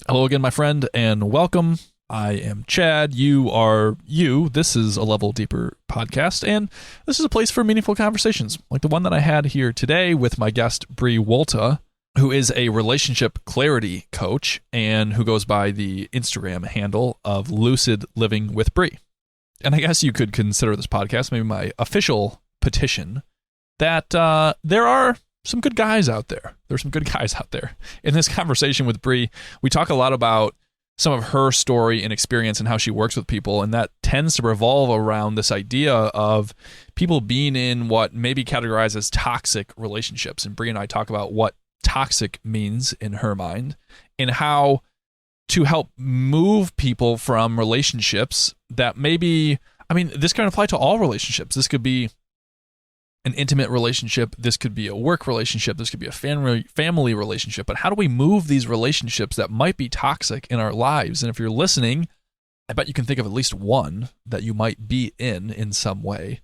Hello again, my friend, and welcome. I am Chad. You are you. This is a Level Deeper podcast, and this is a place for meaningful conversations, like the one that I had here today with my guest, Bre Wolta, who is a relationship clarity coach and who goes by the Instagram handle of Lucid Living with Bre. And I guess you could consider this podcast maybe my official petition that there are some good guys out there. There's some good guys out there. In this conversation with Bre, we talk a lot about some of her story and experience and how she works with people, and that tends to revolve around this idea of people being in what may be categorized as toxic relationships. And Bre and I talk about what toxic means in her mind and how to help move people from relationships that maybe, this can apply to all relationships. This could be an intimate relationship. This could be a work relationship. This could be a family relationship. But how do we move these relationships that might be toxic in our lives? And if you're listening, I bet you can think of at least one that you might be in some way.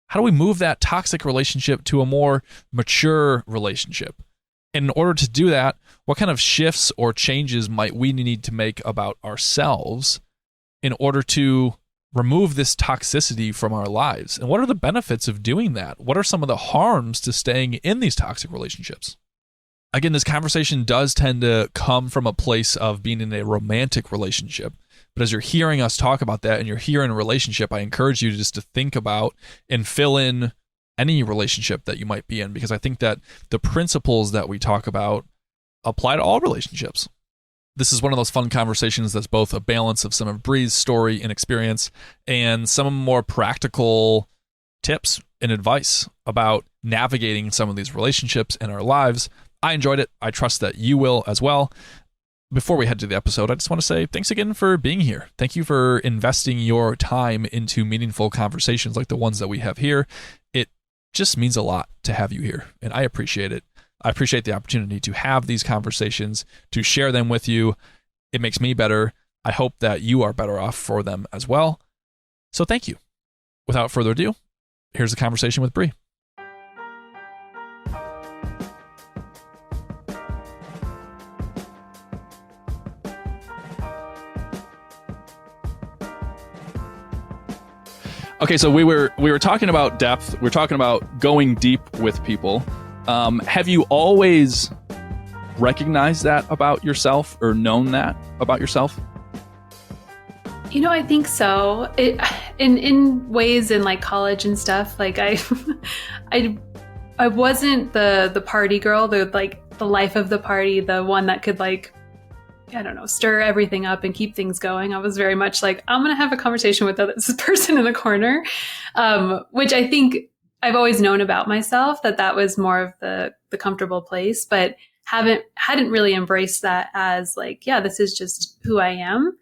How do we move that toxic relationship to a more mature relationship? And in order to do that, what kind of shifts or changes might we need to make about ourselves in order to remove this toxicity from our lives? And what are the benefits of doing that? What are some of the harms to staying in these toxic relationships? Again, this conversation does tend to come from a place of being in a romantic relationship. But as you're hearing us talk about that and you're here in a relationship, I encourage you just to think about and fill in any relationship that you might be in, because I think that the principles that we talk about apply to all relationships. This is one of those fun conversations that's both a balance of some of Bre's story and experience and some more practical tips and advice about navigating some of these relationships in our lives. I enjoyed it. I trust that you will as well. Before we head to the episode, I just want to say thanks again for being here. Thank you for investing your time into meaningful conversations like the ones that we have here. It just means a lot to have you here, and I appreciate it. I appreciate the opportunity to have these conversations, to share them with you. It makes me better. I hope that you are better off for them as well. So thank you. Without further ado, here's the conversation with Bre. Okay, so we were talking about depth. We're talking about going deep with people. Have you always recognized that about yourself or known that about yourself? I think so. In ways in like college and stuff, like I wasn't the party girl, the life of the party, the one that could stir everything up and keep things going. I was very much like, I'm going to have a conversation with this person in the corner, which I think I've always known about myself, that was more of the comfortable place, but hadn't really embraced that as this is just who I am.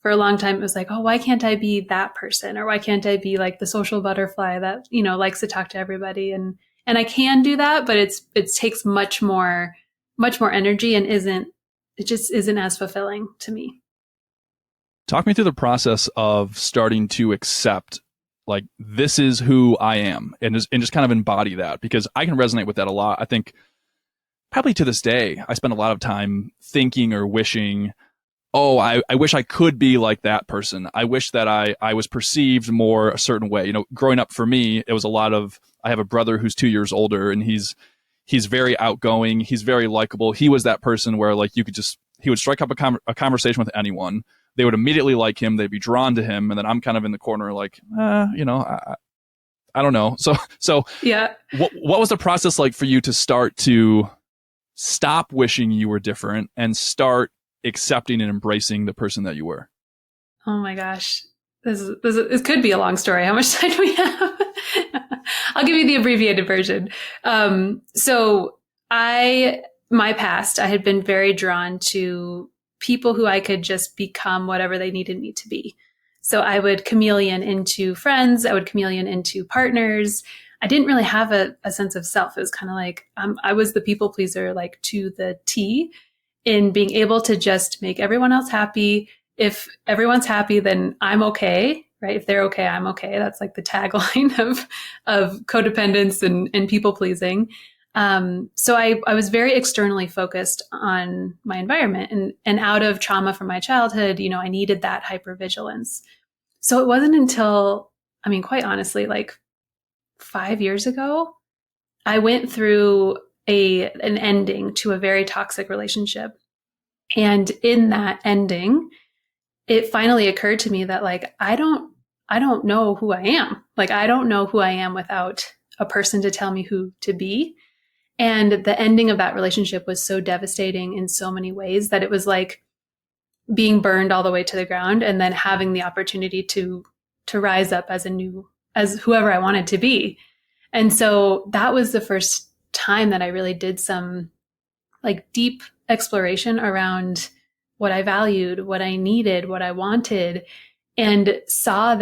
For a long time, it was like, oh, why can't I be that person? Or why can't I be like the social butterfly that, likes to talk to everybody? And I can do that, but it takes much more energy and it just isn't as fulfilling to me. Talk me through the process of starting to accept, this is who I am, and just kind of embody that, because I can resonate with that a lot. I think probably to this day, I spend a lot of time thinking or wishing, oh, I wish I could be like that person. I wish that I was perceived more a certain way. Growing up for me, it was a lot of, I have a brother who's 2 years older, and he's very outgoing. He's very likable. He was that person where he would strike up a conversation with anyone. They would immediately like him. They'd be drawn to him. And then I'm kind of in the corner I don't know. So yeah. What was the process like for you to start to stop wishing you were different and start accepting and embracing the person that you were? Oh my gosh. This could be a long story. How much time do we have? I'll give you the abbreviated version. So my past, I had been very drawn to people who I could just become whatever they needed me to be. So I would chameleon into friends. I would chameleon into partners. I didn't really have a sense of self. It was kind of like I was the people pleaser, to the T, in being able to just make everyone else happy. If everyone's happy, then I'm okay, right? If they're okay, I'm okay. That's like the tagline of codependence and people pleasing. So I was very externally focused on my environment, and out of trauma from my childhood, I needed that hypervigilance. So it wasn't until, quite honestly, like 5 years ago, I went through an ending to a very toxic relationship. And in that ending, it finally occurred to me that like, I don't know who I am. Like, I don't know who I am without a person to tell me who to be. And the ending of that relationship was so devastating in so many ways that it was like being burned all the way to the ground and then having the opportunity to rise up as whoever I wanted to be. And so that was the first time that I really did some like deep exploration around what I valued, what I needed, what I wanted, and saw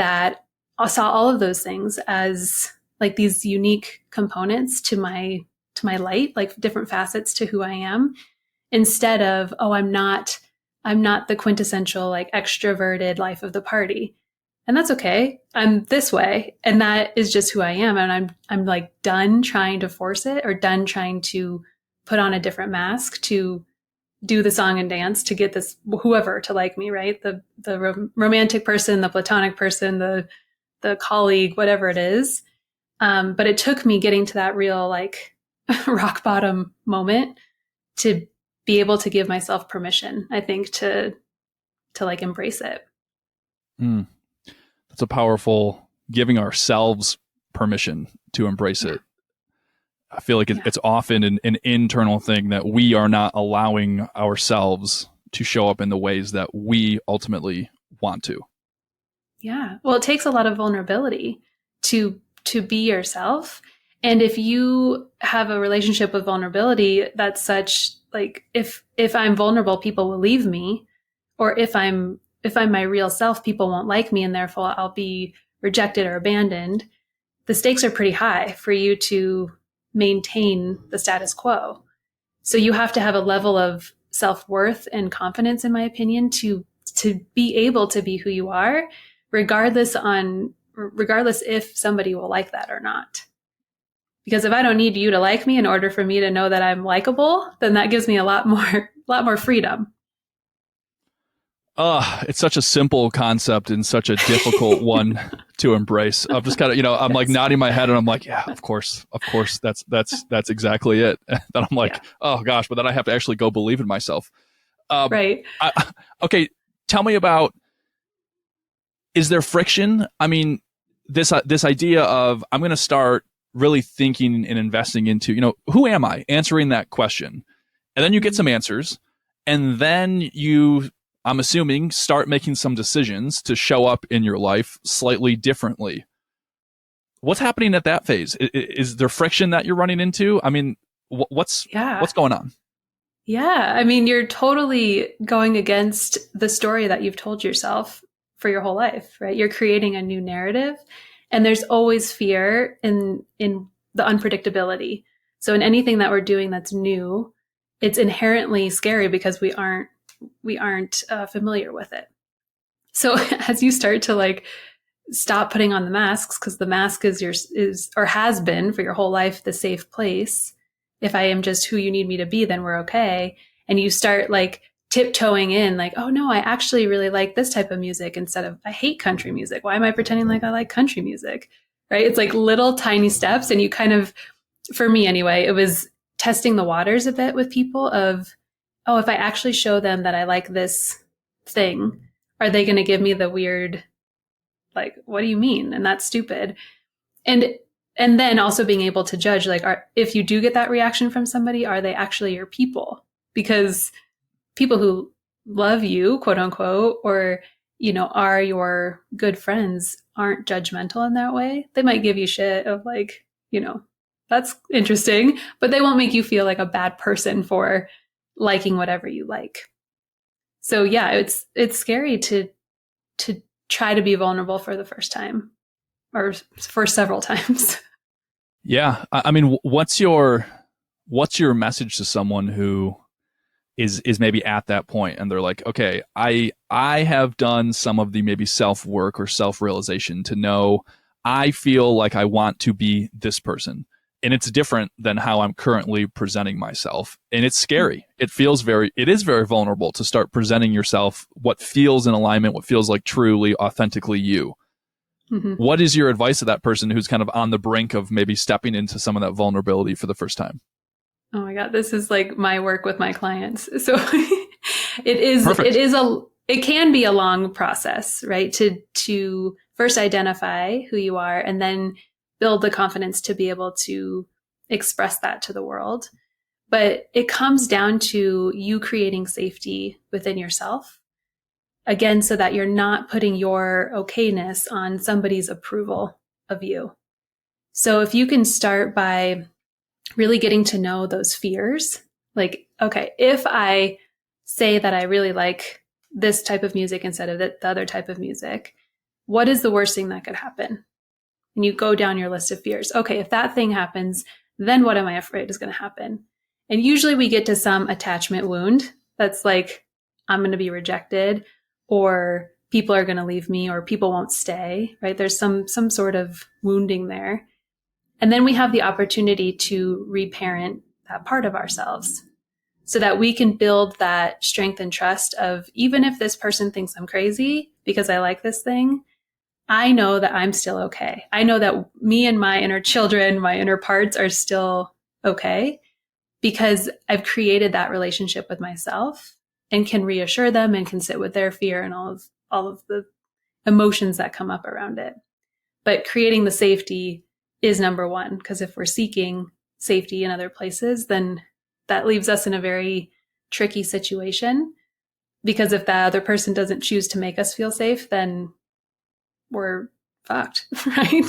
all of those things as like these unique components to my light, like different facets to who I am, instead of, oh, I'm not the quintessential like extroverted life of the party. And that's okay. I'm this way. And that is just who I am. And I'm like done trying to force it, or done trying to put on a different mask to do the song and dance to get this whoever to like me, right? The romantic person, the platonic person, the colleague, whatever it is. But it took me getting to that real like rock bottom moment to be able to give myself permission, I think, to like embrace it. That's a powerful giving ourselves permission to embrace it. I feel like it's often an internal thing that we are not allowing ourselves to show up in the ways that we ultimately want to. Yeah. Well, it takes a lot of vulnerability to be yourself. And if you have a relationship with vulnerability, that's such like, if I'm vulnerable, people will leave me, or if I'm my real self, people won't like me, and therefore I'll be rejected or abandoned. The stakes are pretty high for you to maintain the status quo. So you have to have a level of self-worth and confidence, in my opinion, to be able to be who you are, regardless if somebody will like that or not. Because if I don't need you to like me in order for me to know that I'm likable, then that gives me a lot more freedom. It's such a simple concept and such a difficult one to embrace. I'm just kind of, I'm like nodding my head and I'm like, yeah, of course, that's exactly it. Then I'm like, oh gosh, but then I have to actually go believe in myself. Right. Okay. Tell me about, is there friction? I mean, this idea of I'm going to start really thinking and investing into, who am I? Answering that question. And then you get some answers, and then I'm assuming, start making some decisions to show up in your life slightly differently. What's happening at that phase? Is there friction that you're running into? I mean, what's going on? Yeah. I mean, you're totally going against the story that you've told yourself for your whole life, right? You're creating a new narrative, and there's always fear in the unpredictability. So in anything that we're doing that's new, it's inherently scary because we aren't familiar with it. So as you start to like stop putting on the masks, because the mask is or has been for your whole life the safe place. If I am just who you need me to be, then we're okay. And you start like tiptoeing in, like, oh no, I actually really like this type of music instead of I hate country music. Why am I pretending like I like country music? Right? It's like little tiny steps, and you kind of, for me anyway, it was testing the waters a bit with people of, oh, if I actually show them that I like this thing, are they going to give me the weird, like, what do you mean? And that's stupid. And then also being able to judge, like, if you do get that reaction from somebody, are they actually your people? Because people who love you, quote unquote, or, are your good friends aren't judgmental in that way. They might give you shit of like, that's interesting, but they won't make you feel like a bad person for liking whatever you like. So yeah, it's scary to try to be vulnerable for the first time, or for several times. Yeah. I mean, what's your message to someone who is maybe at that point and they're like, okay, I have done some of the maybe self-work or self-realization to know I feel like I want to be this person. and it's different than how I'm currently presenting myself. And it's scary. It is very vulnerable to start presenting yourself what feels in alignment, what feels like truly, authentically you. Mm-hmm. What is your advice to that person who's kind of on the brink of maybe stepping into some of that vulnerability for the first time? Oh my God, this is like my work with my clients. So it is, Perfect. it can be a long process, right? To first identify who you are and then build the confidence to be able to express that to the world. But it comes down to you creating safety within yourself. Again, so that you're not putting your okayness on somebody's approval of you. So if you can start by really getting to know those fears, like, okay, if I say that I really like this type of music instead of the other type of music, what is the worst thing that could happen? And you go down your list of fears. Okay, if that thing happens, then what am I afraid is going to happen? And usually we get to some attachment wound that's like, I'm going to be rejected, or people are going to leave me, or people won't stay, right? There's some sort of wounding there. And then we have the opportunity to reparent that part of ourselves so that we can build that strength and trust of, even if this person thinks I'm crazy because I like this thing, I know that I'm still okay. I know that me and my inner children, my inner parts are still okay because I've created that relationship with myself and can reassure them and can sit with their fear and all of the emotions that come up around it. But creating the safety is number one, because if we're seeking safety in other places, then that leaves us in a very tricky situation, because if that other person doesn't choose to make us feel safe, then we're fucked, right?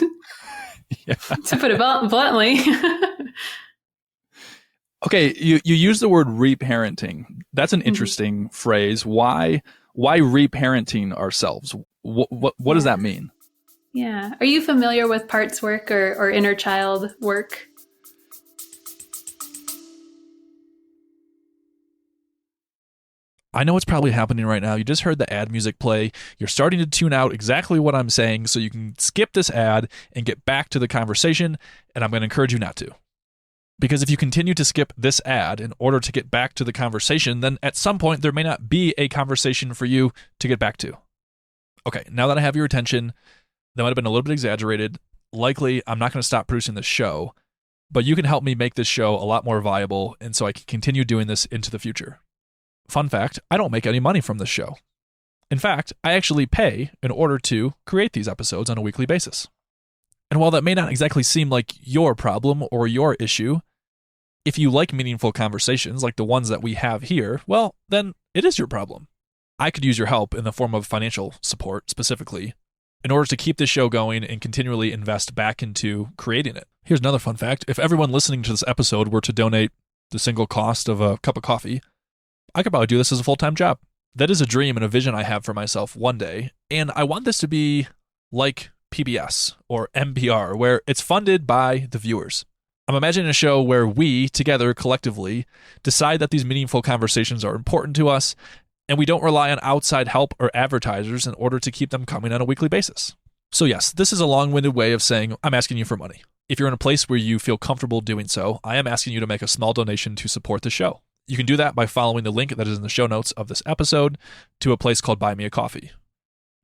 Yeah. To put it bluntly. Okay, you use the word reparenting. That's an interesting phrase. Why reparenting ourselves? What does that mean? Yeah. Are you familiar with parts work or inner child work? I know what's probably happening right now. You just heard the ad music play. You're starting to tune out exactly what I'm saying, so you can skip this ad and get back to the conversation, and I'm going to encourage you not to. Because if you continue to skip this ad in order to get back to the conversation, then at some point there may not be a conversation for you to get back to. Okay, now that I have your attention, that might have been a little bit exaggerated. Likely, I'm not going to stop producing this show, but you can help me make this show a lot more viable, and so I can continue doing this into the future. Fun fact, I don't make any money from this show. In fact, I actually pay in order to create these episodes on a weekly basis. And while that may not exactly seem like your problem or your issue, if you like meaningful conversations like the ones that we have here, well, then it is your problem. I could use your help in the form of financial support specifically in order to keep this show going and continually invest back into creating it. Here's another fun fact. If everyone listening to this episode were to donate the single cost of a cup of coffee, I could probably do this as a full-time job. That is a dream and a vision I have for myself one day, and I want this to be like PBS or NPR, where it's funded by the viewers. I'm imagining a show where we, together, collectively, decide that these meaningful conversations are important to us, and we don't rely on outside help or advertisers in order to keep them coming on a weekly basis. So yes, this is a long-winded way of saying I'm asking you for money. If you're in a place where you feel comfortable doing so, I am asking you to make a small donation to support the show. You can do that by following the link that is in the show notes of this episode to a place called Buy Me a Coffee.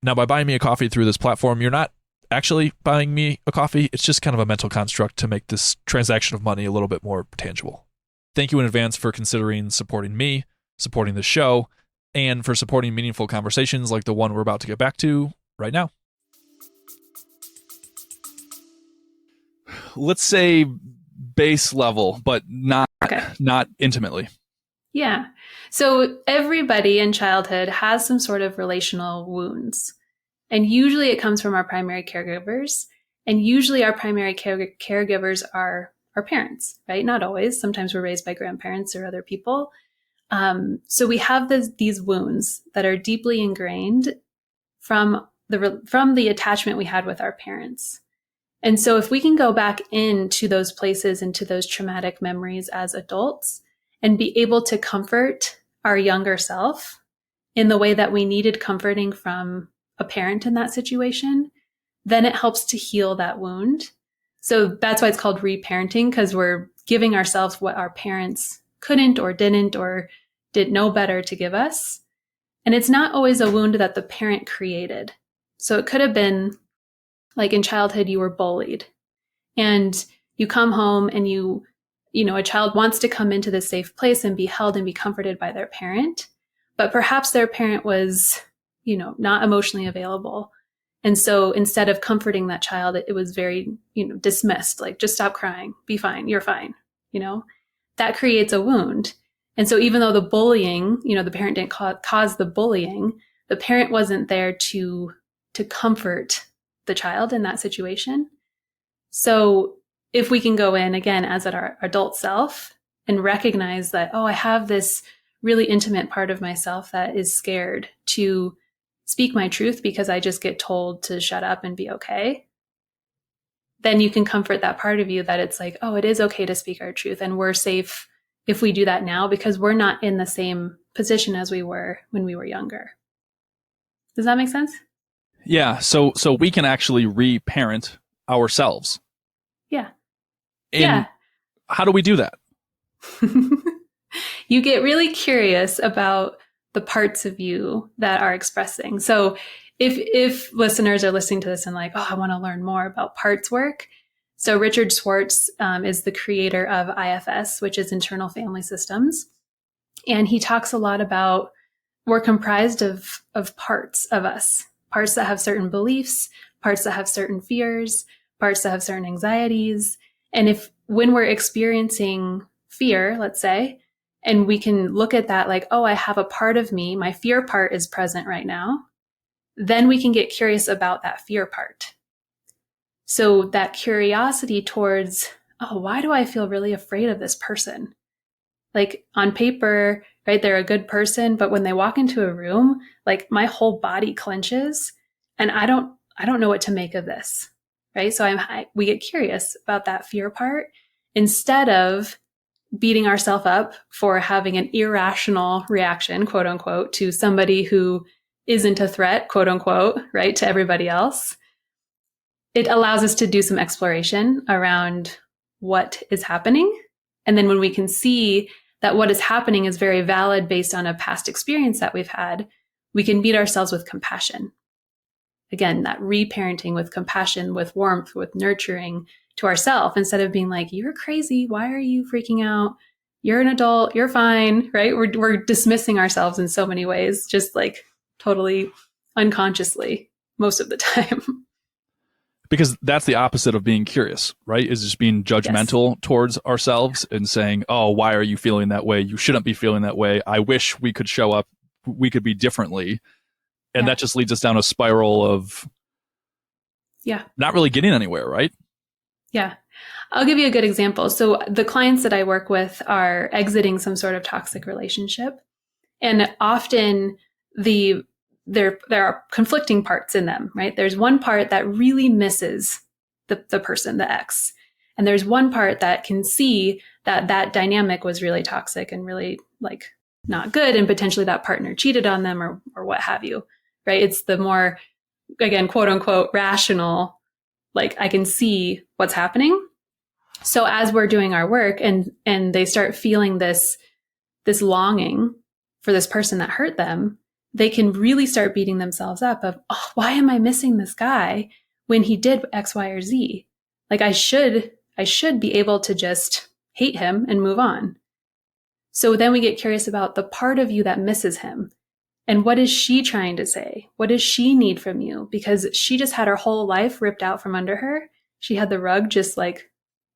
Now, by buying me a coffee through this platform, you're not actually buying me a coffee. It's just kind of a mental construct to make this transaction of money a little bit more tangible. Thank you in advance for considering supporting me, supporting the show, and for supporting meaningful conversations like the one we're about to get back to right now. Let's say base level, but not intimately. Yeah. So everybody in childhood has some sort of relational wounds. And usually it comes from our primary caregivers. And usually our primary caregivers are our parents, right? Not always. Sometimes we're raised by grandparents or other people. So we have these wounds that are deeply ingrained from the attachment we had with our parents. And so if we can go back into those places, into those traumatic memories as adults, and be able to comfort our younger self in the way that we needed comforting from a parent in that situation, then it helps to heal that wound So that's why it's called reparenting, because we're giving ourselves what our parents couldn't or didn't or didn't know better to give us. And it's not always a wound that the parent created. So it could have been like in childhood, you were bullied and you come home and a child wants to come into this safe place and be held and be comforted by their parent, but perhaps their parent was, not emotionally available. And so instead of comforting that child, it was very, dismissed, like, just stop crying, be fine, you're fine, that creates a wound. And so even though the bullying, the parent didn't cause the bullying, the parent wasn't there to comfort the child in that situation. So if we can go in again as our adult self and recognize that, I have this really intimate part of myself that is scared to speak my truth because I just get told to shut up and be okay, then you can comfort that part of you that it's like, it is okay to speak our truth. And we're safe if we do that now because we're not in the same position as we were when we were younger. Does that make sense? Yeah. So we can actually reparent ourselves. Yeah. And how do we do that? You get really curious about the parts of you that are expressing. So if listeners are listening to this and like, I want to learn more about parts work. So Richard Schwartz is the creator of IFS, which is internal family systems. And he talks a lot about we're comprised of parts of us, parts that have certain beliefs, parts that have certain fears, parts that have certain anxieties. And when we're experiencing fear, let's say, and we can look at that like, I have a part of me, my fear part is present right now, then we can get curious about that fear part. So that curiosity towards, why do I feel really afraid of this person? Like on paper, right, they're a good person, but when they walk into a room, like my whole body clenches and I don't know what to make of this, right? So we get curious about that fear part instead of beating ourselves up for having an irrational reaction, quote unquote, to somebody who isn't a threat, quote unquote, right, to everybody else. It allows us to do some exploration around what is happening. And then when we can see that what is happening is very valid based on a past experience that we've had, we can meet ourselves with compassion. Again, that reparenting with compassion, with warmth, with nurturing to ourselves instead of being like, you're crazy. Why are you freaking out? You're an adult. You're fine, right? We're dismissing ourselves in so many ways, just like totally unconsciously most of the time. Because that's the opposite of being curious, right? Is just being judgmental towards ourselves and saying, why are you feeling that way? You shouldn't be feeling that way. I wish we could show up. We could be differently. And that just leads us down a spiral of not really getting anywhere, right? Yeah. I'll give you a good example. So the clients that I work with are exiting some sort of toxic relationship. And often there are conflicting parts in them, right? There's one part that really misses the person, the ex. And there's one part that can see that dynamic was really toxic and really like not good. And potentially that partner cheated on them or what have you, right? It's the more, again, quote unquote, rational, like I can see what's happening. So as we're doing our work and they start feeling this longing for this person that hurt them, they can really start beating themselves up of, why am I missing this guy when he did X, Y, or Z? Like I should be able to just hate him and move on. So then we get curious about the part of you that misses him. And what is she trying to say? What does she need from you? Because she just had her whole life ripped out from under her. She had the rug just like,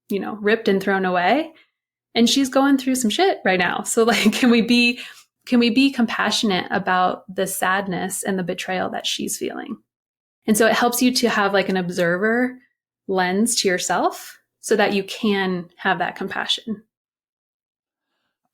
ripped and thrown away. And she's going through some shit right now. So like, can we be compassionate about the sadness and the betrayal that she's feeling? And so it helps you to have like an observer lens to yourself so that you can have that compassion.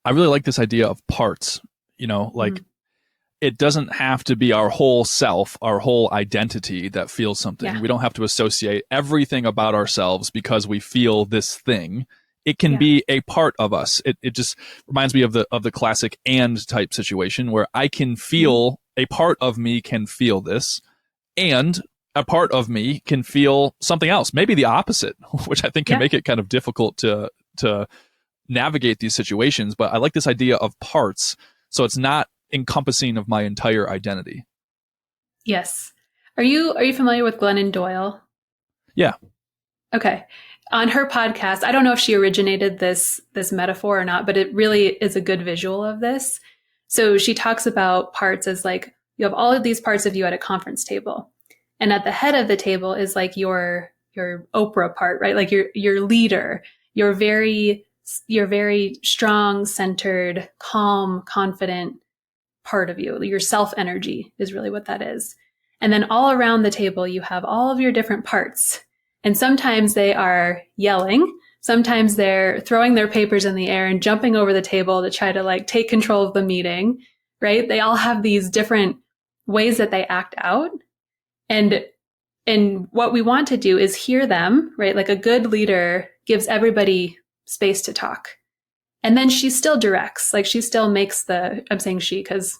I really like this idea of parts, it doesn't have to be our whole self, our whole identity that feels something. Yeah. We don't have to associate everything about ourselves because we feel this thing. It can be a part of us. It just reminds me of the classic and type situation where I can feel a part of me can feel this and a part of me can feel something else, maybe the opposite, which I think can make it kind of difficult to navigate these situations. But I like this idea of parts, so it's not encompassing of my entire identity. Yes. Are you familiar with Glennon Doyle? Yeah. Okay. On her podcast, I don't know if she originated this metaphor or not, but it really is a good visual of this. So she talks about parts as like you have all of these parts of you at a conference table. And at the head of the table is like your Oprah part, right? Like your leader, your very strong, centered, calm, confident part of you. Your self energy is really what that is. And then all around the table, you have all of your different parts. And sometimes they are yelling. Sometimes they're throwing their papers in the air and jumping over the table to try to like take control of the meeting, right? They all have these different ways that they act out. And what we want to do is hear them, right? Like a good leader gives everybody space to talk. And then she still directs, like she still makes I'm saying she because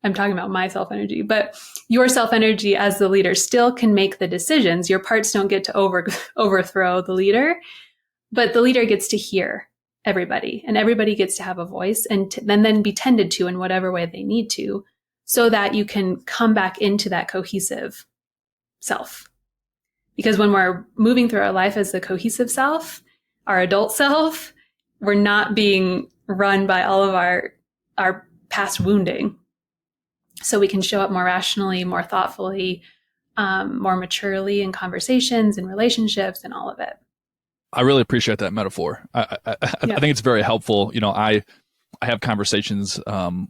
I'm talking about my self energy, but your self energy as the leader still can make the decisions. Your parts don't get to overthrow the leader, but the leader gets to hear everybody and everybody gets to have a voice and then be tended to in whatever way they need to so that you can come back into that cohesive self. Because when we're moving through our life as the cohesive self, our adult self, we're not being run by all of our past wounding. So we can show up more rationally, more thoughtfully, more maturely in conversations and relationships and all of it. I really appreciate that metaphor. I think it's very helpful. You know, I have conversations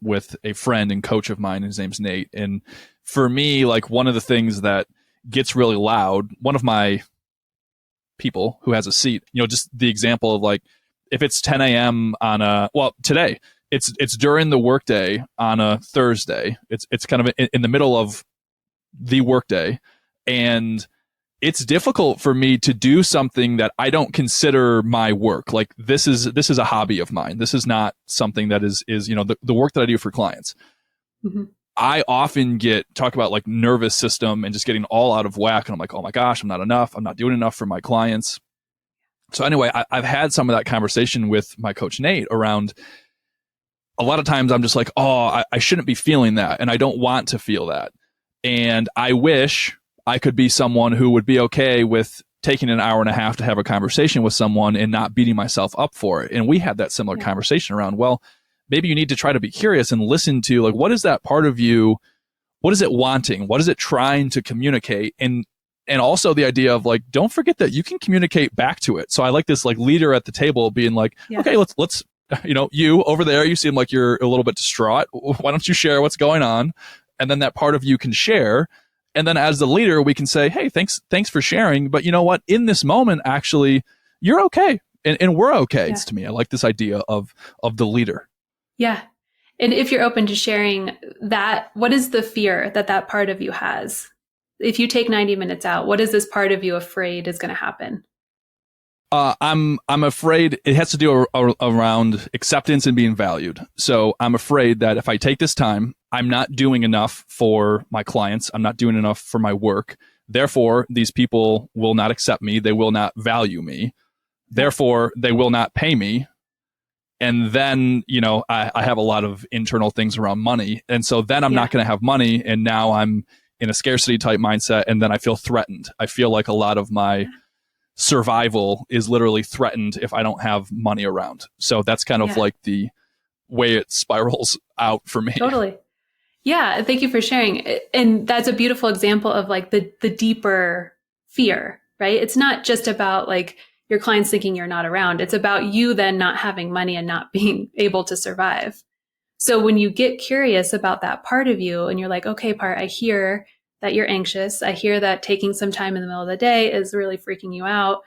with a friend and coach of mine. His name's Nate. And for me, like one of the things that gets really loud, one of my people who has a seat, you know, just the example of like, if it's 10 a.m. today, it's during the workday on a Thursday. It's kind of in the middle of the workday, and it's difficult for me to do something that I don't consider my work. Like this is a hobby of mine. This is not something that is you know the work that I do for clients. Mm-hmm. I often talk about like nervous system and just getting all out of whack, and I'm like, oh my gosh, I'm not enough. I'm not doing enough for my clients. So anyway, I've had some of that conversation with my coach Nate around. A lot of times I'm just like, oh, I shouldn't be feeling that. And I don't want to feel that. And I wish I could be someone who would be okay with taking an hour and a half to have a conversation with someone and not beating myself up for it. And we had that similar conversation around, well, maybe you need to try to be curious and listen to like, what is that part of you? What is it wanting? What is it trying to communicate? And also the idea of like, don't forget that you can communicate back to it. So I like this like leader at the table being like, okay, let's, you know, you over there, you seem like you're a little bit distraught. Why don't you share what's going on? And then that part of you can share. And then as the leader, we can say, hey, thanks for sharing. But you know what? In this moment, actually, you're okay. And we're okay. It's to me. I like this idea of the leader. Yeah. And if you're open to sharing that, what is the fear that part of you has? If you take 90 minutes out, what is this part of you afraid is going to happen? I'm afraid it has to do around acceptance and being valued. So I'm afraid that if I take this time, I'm not doing enough for my clients. I'm not doing enough for my work. Therefore, these people will not accept me. They will not value me. Therefore, they will not pay me. And then, you know, I have a lot of internal things around money. And so then I'm not going to have money. And now I'm in a scarcity type mindset. And then I feel threatened. I feel like a lot of my survival is literally threatened if I don't have money around. So that's kind of like the way it spirals out for me. Totally. Yeah. Thank you for sharing. And that's a beautiful example of like the deeper fear, right? It's not just about like your clients thinking you're not around. It's about you then not having money and not being able to survive. So when you get curious about that part of you and you're like, okay, part, I hear that you're anxious. I hear that taking some time in the middle of the day is really freaking you out.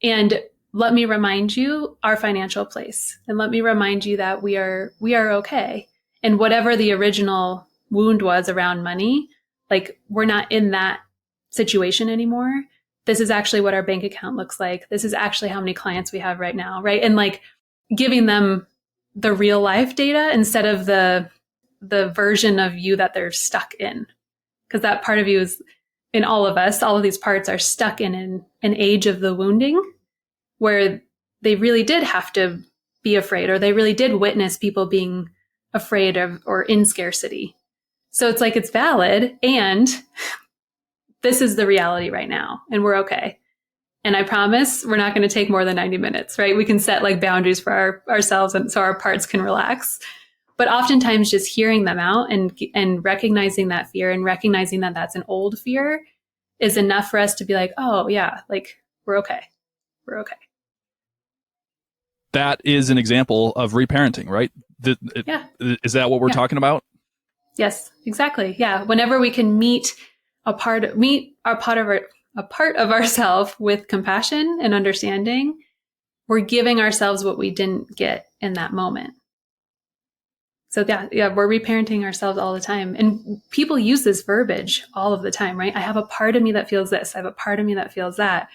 And let me remind you our financial place. And let me remind you that we are okay. And whatever the original wound was around money, like we're not in that situation anymore. This is actually what our bank account looks like. This is actually how many clients we have right now, right? And like giving them the real life data instead of the version of you that they're stuck in. Because that part of you in all of us, all of these parts are stuck in an age of the wounding where they really did have to be afraid, or they really did witness people being afraid of or in scarcity. So it's like, it's valid, and this is the reality right now, and we're okay. And I promise we're not going to take more than 90 minutes, right? We can set like boundaries for ourselves, and so our parts can relax. But oftentimes just hearing them out and recognizing that fear and recognizing that that's an old fear is enough for us to be like, oh yeah, like we're okay. We're okay. That is an example of reparenting, right? Yeah. Is that what we're talking about? Yes, exactly. Yeah. Whenever we can meet a part of ourselves with compassion and understanding, we're giving ourselves what we didn't get in that moment. So yeah, we're reparenting ourselves all the time. And people use this verbiage all of the time, right? I have a part of me that feels this. I have a part of me that feels that.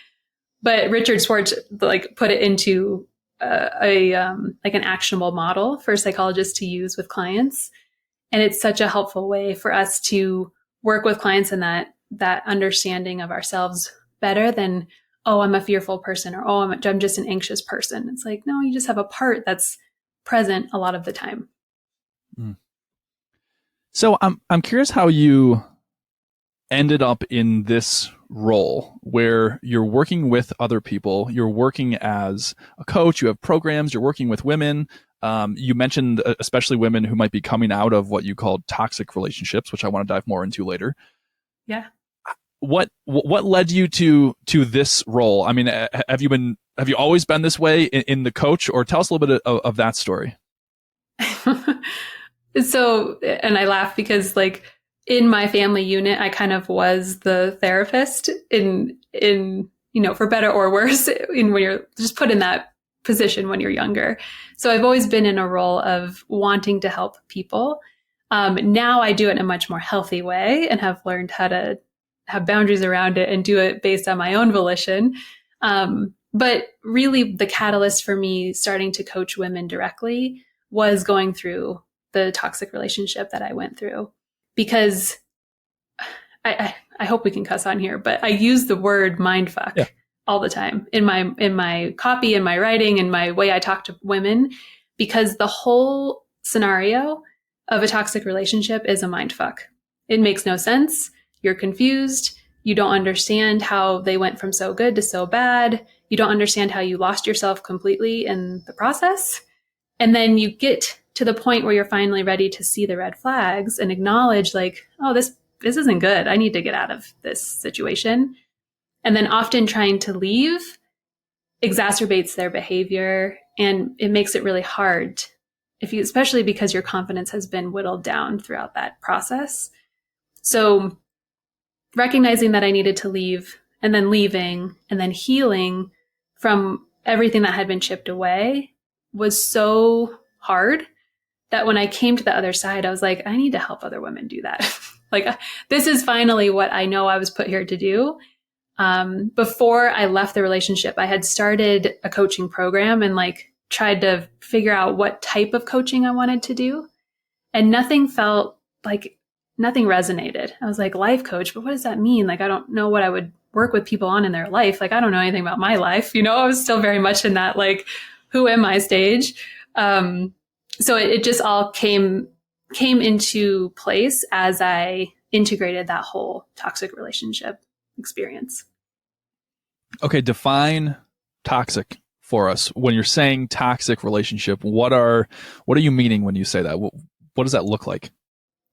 But Richard Schwartz like put it into like an actionable model for psychologists to use with clients. And it's such a helpful way for us to work with clients in that understanding of ourselves better than, oh, I'm a fearful person, or, oh, I'm just an anxious person. It's like, no, you just have a part that's present a lot of the time. So I'm curious how you ended up in this role where you're working with other people, you're working as a coach, you have programs, you're working with women. You mentioned especially women who might be coming out of what you called toxic relationships, which I want to dive more into later. Yeah. What led you to this role? I mean, have you always been this way in the coach, or tell us a little bit of that story? So, and I laugh because like in my family unit, I kind of was the therapist in, for better or worse, when you're just put in that position when you're younger. So I've always been in a role of wanting to help people. Now I do it in a much more healthy way and have learned how to have boundaries around it and do it based on my own volition. But really the catalyst for me starting to coach women directly was going through the toxic relationship that I went through, because I hope we can cuss on here, but I use the word mindfuck all the time in my copy, in my writing, in my way I talk to women, because the whole scenario of a toxic relationship is a mindfuck. It makes no sense. You're confused. You don't understand how they went from so good to so bad. You don't understand how you lost yourself completely in the process. And then you get to the point where you're finally ready to see the red flags and acknowledge like, oh, this isn't good. I need to get out of this situation. And then often trying to leave exacerbates their behavior, and it makes it really hard especially because your confidence has been whittled down throughout that process. So recognizing that I needed to leave, and then leaving, and then healing from everything that had been chipped away was so hard that when I came to the other side, I was like, I need to help other women do that. Like, this is finally what I know I was put here to do. Before I left the relationship, I had started a coaching program and like tried to figure out what type of coaching I wanted to do. And nothing resonated. I was like, life coach, but what does that mean? Like, I don't know what I would work with people on in their life. Like, I don't know anything about my life. I was still very much in that, like, who am I stage? So it just all came into place as I integrated that whole toxic relationship experience. Okay, define toxic for us. When you're saying toxic relationship, what are you meaning when you say that? What does that look like?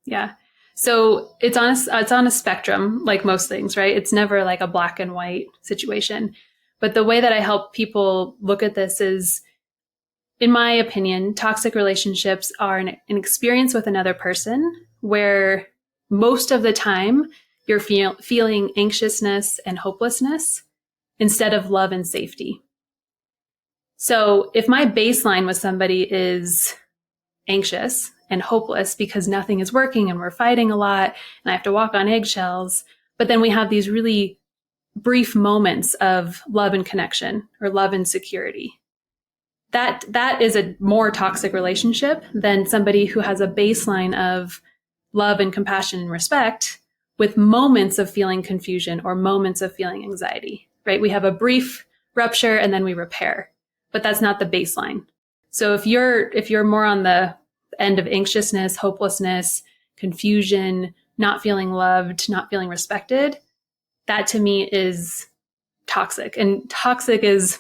Yeah. So it's on a spectrum, like most things, right? It's never like a black and white situation. But the way that I help people look at this is, in my opinion, toxic relationships are an experience with another person where most of the time you're feeling anxiousness and hopelessness instead of love and safety. So if my baseline with somebody is anxious and hopeless because nothing is working and we're fighting a lot and I have to walk on eggshells, but then we have these really brief moments of love and connection or love and security, that is a more toxic relationship than somebody who has a baseline of love and compassion and respect, with moments of feeling confusion or moments of feeling anxiety, right? We have a brief rupture and then we repair, but that's not the baseline. So if you're more on the end of anxiousness, hopelessness, confusion, not feeling loved, not feeling respected, that to me is toxic. And toxic is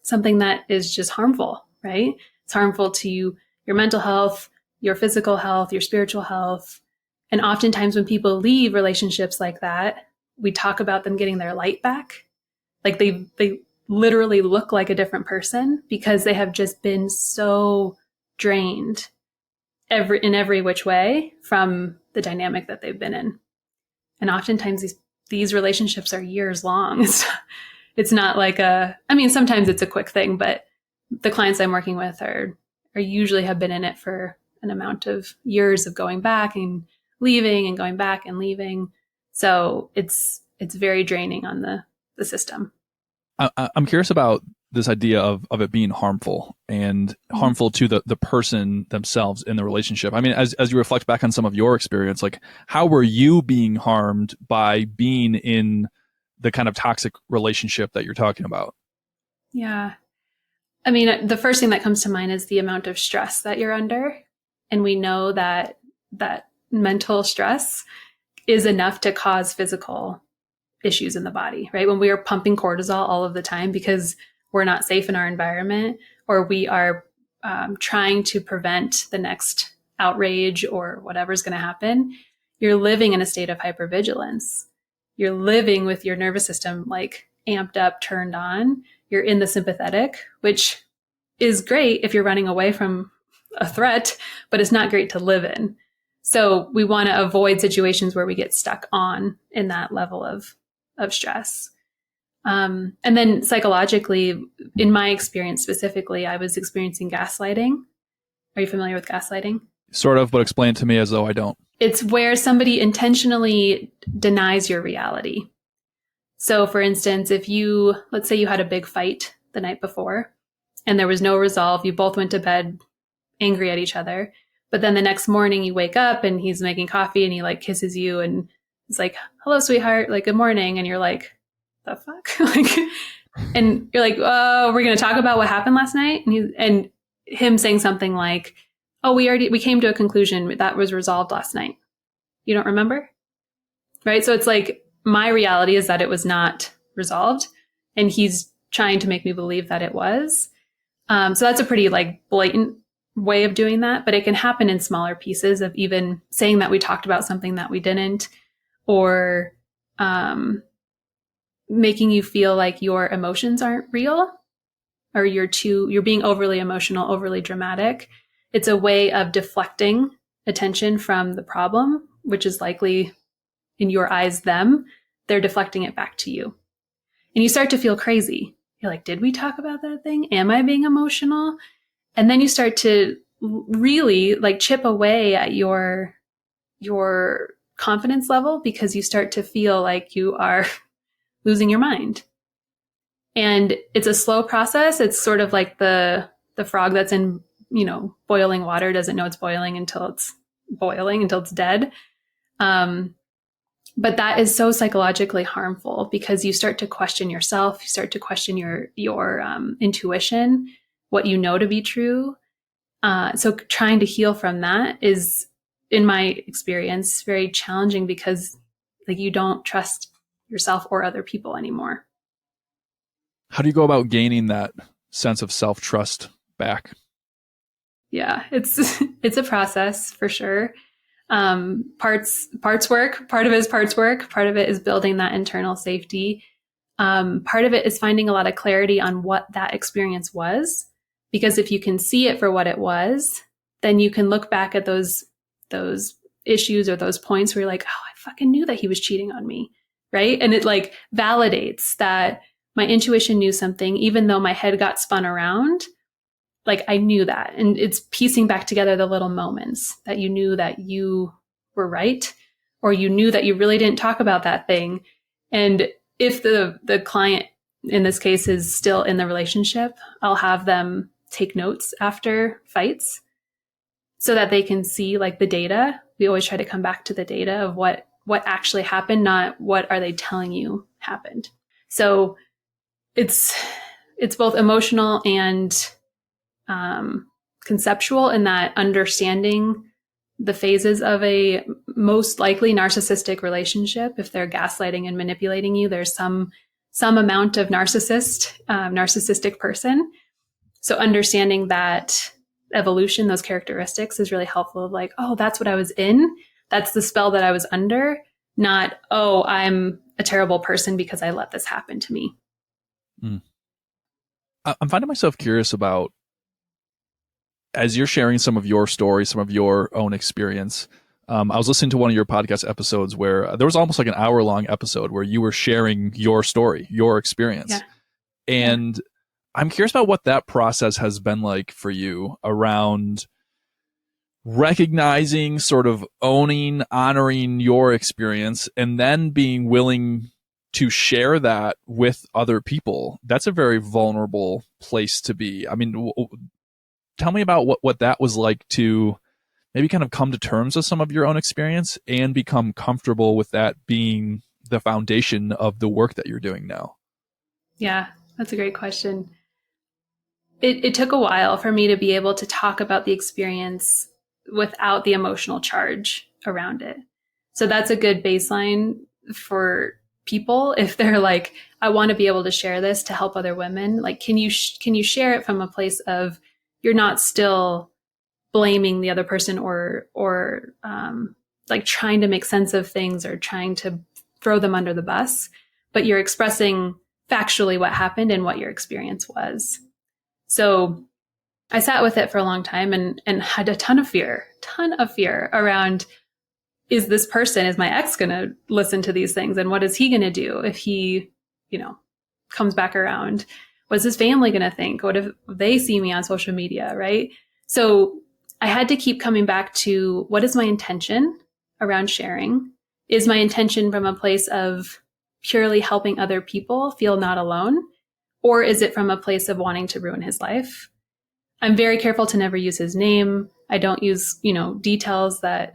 something that is just harmful, right? It's harmful to your mental health, your physical health, your spiritual health. And oftentimes when people leave relationships like that, we talk about them getting their light back. Like they literally look like a different person because they have just been so drained in every which way from the dynamic that they've been in. And oftentimes these relationships are years long. It's not like sometimes it's a quick thing, but the clients I'm working with are usually have been in it for an amount of years of going back and leaving and going back and leaving. So it's very draining on the system. I'm curious about this idea of it being harmful and harmful to the person themselves in the relationship. I mean, as you reflect back on some of your experience, like how were you being harmed by being in the kind of toxic relationship that you're talking about? Yeah. I mean, the first thing that comes to mind is the amount of stress that you're under. And we know that mental stress is enough to cause physical issues in the body, right? When we are pumping cortisol all of the time because we're not safe in our environment, or we are trying to prevent the next outrage or whatever's going to happen, you're living in a state of hypervigilance. You're living with your nervous system like amped up, turned on. You're in the sympathetic, which is great if you're running away from a threat, but it's not great to live in. So we want to avoid situations where we get stuck on in that level of stress. And then psychologically, in my experience specifically, I was experiencing gaslighting. Are you familiar with gaslighting? Sort of, but explain it to me as though I don't. It's where somebody intentionally denies your reality. So for instance, let's say you had a big fight the night before and there was no resolve, you both went to bed angry at each other, but then the next morning you wake up and he's making coffee and he like kisses you and it's like, hello, sweetheart, like, good morning. And you're like, the fuck? And you're like, oh, we're going to talk about what happened last night. And him saying something like, oh, we came to a conclusion that was resolved last night. You don't remember? Right. So it's like, my reality is that it was not resolved and he's trying to make me believe that it was. So that's a pretty like blatant way of doing that, but it can happen in smaller pieces of even saying that we talked about something that we didn't, or making you feel like your emotions aren't real, or you're being overly emotional, overly dramatic. It's a way of deflecting attention from the problem, which is likely in your eyes them. They're deflecting it back to you. And you start to feel crazy. You're like, did we talk about that thing? Am I being emotional? And then you start to really like chip away at your confidence level because you start to feel like you are losing your mind. And it's a slow process. It's sort of like the frog that's in, boiling water doesn't know it's boiling until it's dead. But that is so psychologically harmful because you start to question yourself. You start to question your intuition, what you know to be true. So trying to heal from that is, in my experience, very challenging because like you don't trust yourself or other people anymore. How do you go about gaining that sense of self-trust back? Yeah, it's a process for sure. Parts work. Part of it is parts work. Part of it is building that internal safety. Part of it is finding a lot of clarity on what that experience was, because if you can see it for what it was, then you can look back at those issues or those points where you're like, oh, I fucking knew that he was cheating on me. Right. And it like validates that my intuition knew something, even though my head got spun around. Like I knew that. And it's piecing back together the little moments that you knew that you were right, or you knew that you really didn't talk about that thing. And if the client in this case is still in the relationship, I'll have them take notes after fights so that they can see like the data. We always try to come back to the data of what what actually happened, not what are they telling you happened. So it's both emotional and conceptual, in that understanding the phases of a most likely narcissistic relationship. If they're gaslighting and manipulating you, there's some amount of narcissistic person. So understanding that evolution, those characteristics, is really helpful. Like, oh, that's what I was in. That's the spell that I was under. Not, oh, I'm a terrible person because I let this happen to me. I'm finding myself curious about, as you're sharing some of your story, some of your own experience. I was listening to one of your podcast episodes where there was almost like an hour-long episode where you were sharing your story, your experience. Yeah. And I'm curious about what that process has been like for you around recognizing, sort of owning, honoring your experience, and then being willing to share that with other people. That's a very vulnerable place to be. I mean, tell me about what that was like to maybe kind of come to terms with some of your own experience and become comfortable with that being the foundation of the work that you're doing now. Yeah, that's a great question. It took a while for me to be able to talk about the experience without the emotional charge around it. So that's a good baseline for people. If they're like, I want to be able to share this to help other women, like, can you share it from a place of, you're not still blaming the other person or like trying to make sense of things or trying to throw them under the bus, but you're expressing factually what happened and what your experience was. So I sat with it for a long time and had a ton of fear around, is my ex going to listen to these things? And what is he going to do if he, comes back around? What's his family going to think? What if they see me on social media, right? So I had to keep coming back to, what is my intention around sharing? Is my intention from a place of purely helping other people feel not alone? Or is it from a place of wanting to ruin his life? I'm very careful to never use his name. I don't use, details that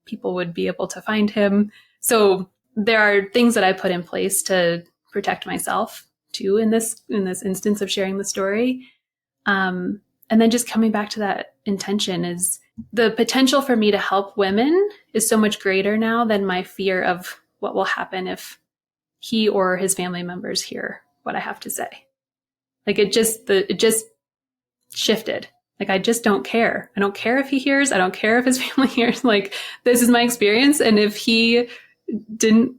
people would be able to find him. So there are things that I put in place to protect myself too in this instance of sharing the story. And then just coming back to that intention, is the potential for me to help women is so much greater now than my fear of what will happen if he or his family members hear what I have to say. Like it just shifted. Like, I just don't care. I don't care if he hears. I don't care if his family hears. Like, this is my experience. And if he didn't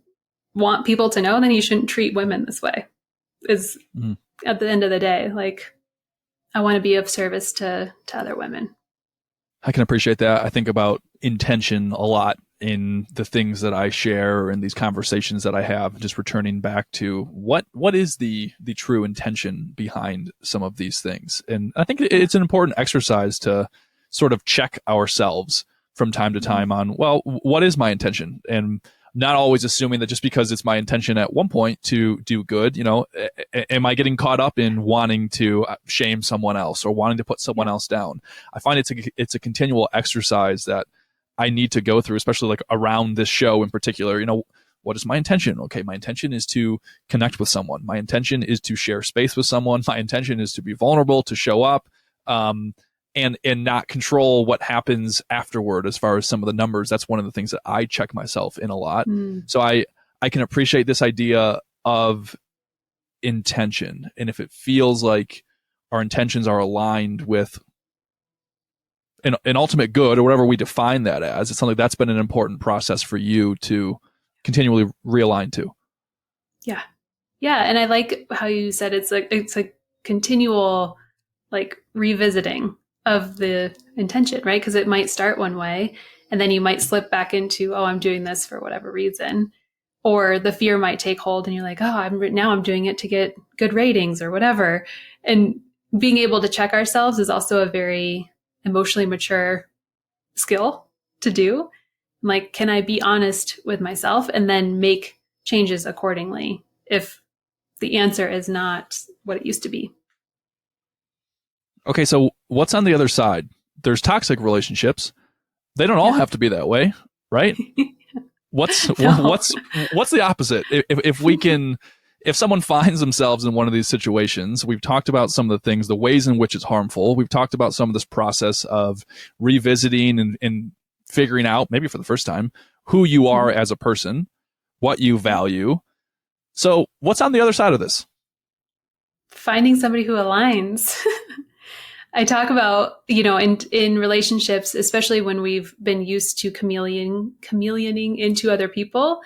want people to know, then he shouldn't treat women this way. Is at the end of the day, like, I want to be of service to other women. I can appreciate that. I think about intention a lot in the things that I share and these conversations that I have, just returning back to what is the true intention behind some of these things. And I think it's an important exercise to sort of check ourselves from time to time on, well, what is my intention? And not always assuming that just because it's my intention at one point to do good, am I getting caught up in wanting to shame someone else or wanting to put someone else down? I find it's a continual exercise that I need to go through, especially like around this show in particular. What is my intention? Okay, my intention is to connect with someone. My intention is to share space with someone. My intention is to be vulnerable, to show up, and not control what happens afterward as far as some of the numbers. That's one of the things that I check myself in a lot. So I can appreciate this idea of intention. And if it feels like our intentions are aligned with an ultimate good, or whatever we define that as, it's something that's been an important process for you to continually realign to. Yeah. Yeah. And I like how you said it's a continual like revisiting of the intention, right? Because it might start one way and then you might slip back into, oh, I'm doing this for whatever reason. Or the fear might take hold and you're like, oh, I'm doing it to get good ratings or whatever. And being able to check ourselves is also a very emotionally mature skill to do. Like, can I be honest with myself and then make changes accordingly if the answer is not what it used to be? Okay, so what's on the other side? There's toxic relationships. They don't all have to be that way, right? What's No. what's the opposite? If we can, if someone finds themselves in one of these situations, we've talked about some of the things, the ways in which it's harmful. We've talked about some of this process of revisiting and figuring out, maybe for the first time, who you are as a person, what you value. So what's on the other side of this? Finding somebody who aligns. I talk about, in relationships, especially when we've been used to chameleoning into other people,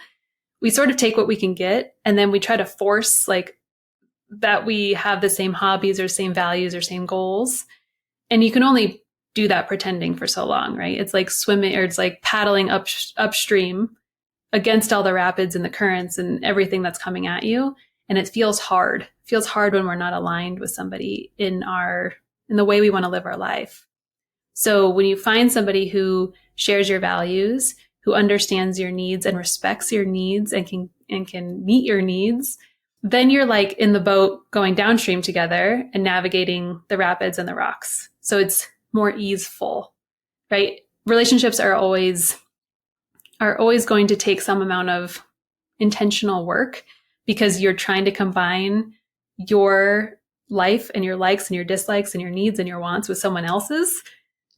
we sort of take what we can get, and then we try to force like that we have the same hobbies or same values or same goals. And you can only do that pretending for so long, right? It's like swimming, or it's like paddling upstream against all the rapids and the currents and everything that's coming at you. And it feels hard. It feels hard when we're not aligned with somebody in the way we want to live our life. So when you find somebody who shares your values, who understands your needs and respects your needs and can meet your needs, then you're like in the boat going downstream together and navigating the rapids and the rocks. So it's more easeful, right? Relationships are always going to take some amount of intentional work, because you're trying to combine your life and your likes and your dislikes and your needs and your wants with someone else's.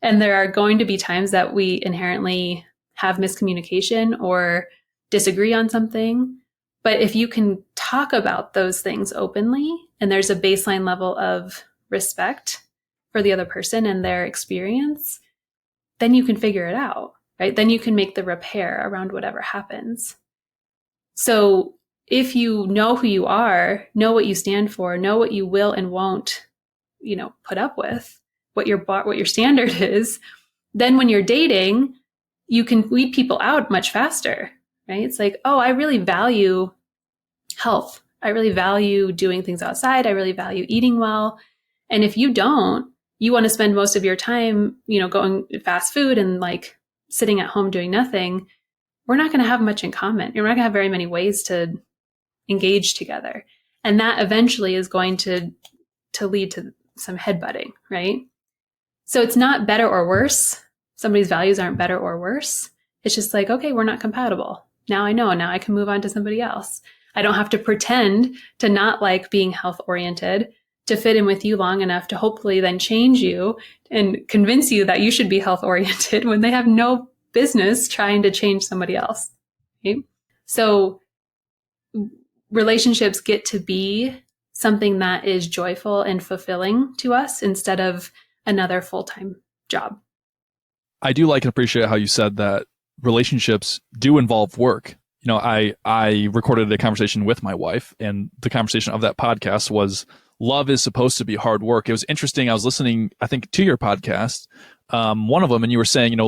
And there are going to be times that we inherently have miscommunication or disagree on something. But if you can talk about those things openly, and there's a baseline level of respect for the other person and their experience, then you can figure it out, right? Then you can make the repair around whatever happens. So if you know who you are, know what you stand for, know what you will and won't, put up with, what your standard is, then when you're dating, you can weed people out much faster, right? It's like, oh, I really value health. I really value doing things outside. I really value eating well. And if you don't, you want to spend most of your time, going fast food and like sitting at home doing nothing, we're not going to have much in common. You're not going to have very many ways to engage together. And that eventually is going to lead to some headbutting, right? So it's not better or worse. Somebody's values aren't better or worse. It's just like, okay, we're not compatible. Now I know. Now I can move on to somebody else. I don't have to pretend to not like being health oriented to fit in with you long enough to hopefully then change you and convince you that you should be health oriented when they have no business trying to change somebody else. Okay? So relationships get to be something that is joyful and fulfilling to us instead of another full-time job. I do like and appreciate how you said that relationships do involve work. I recorded a conversation with my wife, and the conversation of that podcast was love is supposed to be hard work. It was interesting. I was listening, I think, to your podcast, one of them, and you were saying,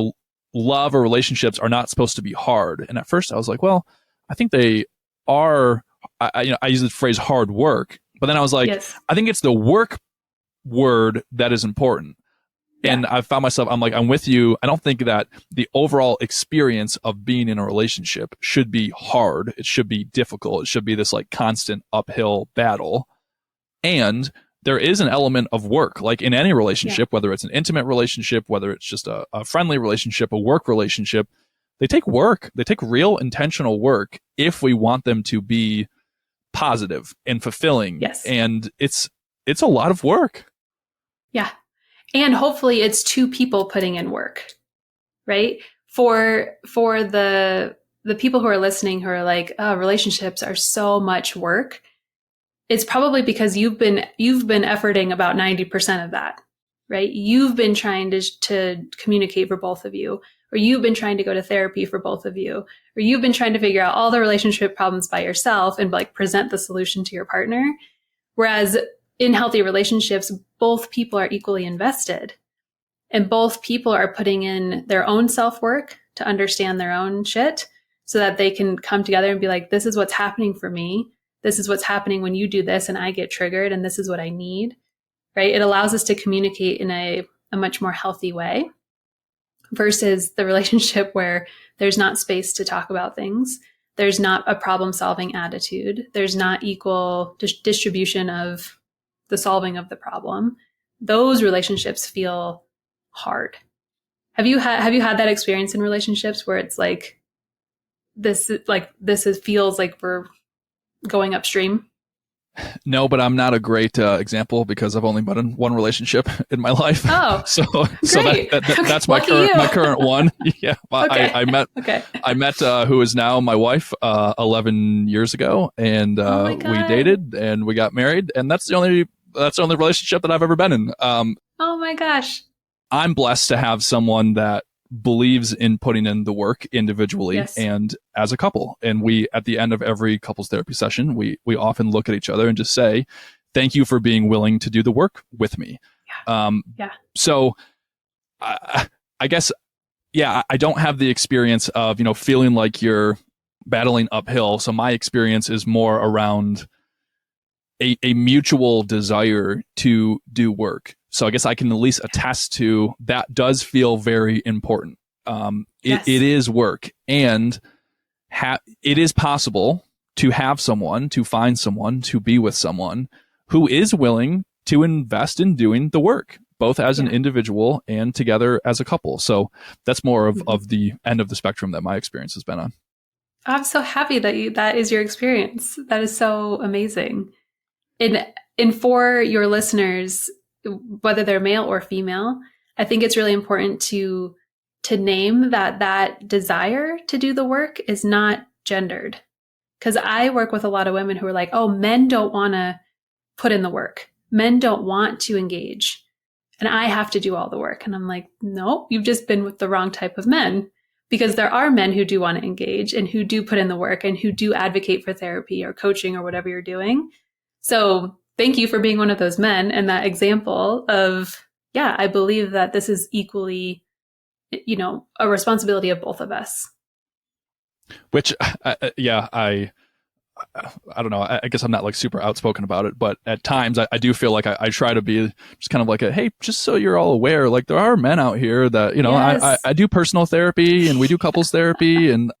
love or relationships are not supposed to be hard. And at first I was like, well, I think they are. I use the phrase hard work, but then I was like, yes. I think it's the work word that is important. Yeah. And I found myself, I'm with you. I don't think that the overall experience of being in a relationship should be hard. It should be difficult. It should be this like constant uphill battle. And there is an element of work, like in any relationship, whether it's an intimate relationship, whether it's just a friendly relationship, a work relationship, they take work. They take real intentional work if we want them to be positive and fulfilling. Yes. And it's a lot of work. Yeah. And hopefully it's two people putting in work, right? For the people who are listening who are like, oh, relationships are so much work. It's probably because you've been efforting about 90% of that, right? You've been trying to communicate for both of you, or you've been trying to go to therapy for both of you, or you've been trying to figure out all the relationship problems by yourself and like present the solution to your partner. Whereas in healthy relationships, both people are equally invested, and both people are putting in their own self-work to understand their own shit so that they can come together and be like, this is what's happening for me. This is what's happening when you do this and I get triggered, and this is what I need, right? It allows us to communicate in a much more healthy way versus the relationship where there's not space to talk about things. There's not a problem-solving attitude. There's not equal distribution of the solving of the problem. Those relationships feel hard. Have you had that experience in relationships where it's like feels like we're going upstream? No, but I'm not a great example because I've only been in one relationship in my life. Oh, so great. that's my current one. Yeah, Okay. I met who is now my wife 11 years ago, and we dated and we got married, and that's the only relationship that I've ever been in. Oh my gosh. I'm blessed to have someone that believes in putting in the work individually and as a couple. And we, at the end of every couples therapy session, we often look at each other and just say, thank you for being willing to do the work with me. So I guess, I don't have the experience of, feeling like you're battling uphill. So my experience is more around a mutual desire to do work. So I guess I can at least attest to that does feel very important. It is work, and it is possible to have someone, to find someone, to be with someone who is willing to invest in doing the work, both as an individual and together as a couple. So that's more of the end of the spectrum that my experience has been on. I'm so happy that is your experience. That is so amazing. And for your listeners, whether they're male or female, I think it's really important to name that desire to do the work is not gendered. Because I work with a lot of women who are like, oh, men don't want to put in the work. Men don't want to engage. And I have to do all the work. And I'm like, no, you've just been with the wrong type of men. Because there are men who do want to engage and who do put in the work and who do advocate for therapy or coaching or whatever you're doing. So thank you for being one of those men and that example of, I believe that this is equally, a responsibility of both of us. Which, I don't know. I guess I'm not like super outspoken about it, but at times I do feel like I try to be just kind of like hey, just so you're all aware, like there are men out here that, I do personal therapy and we do couples therapy, and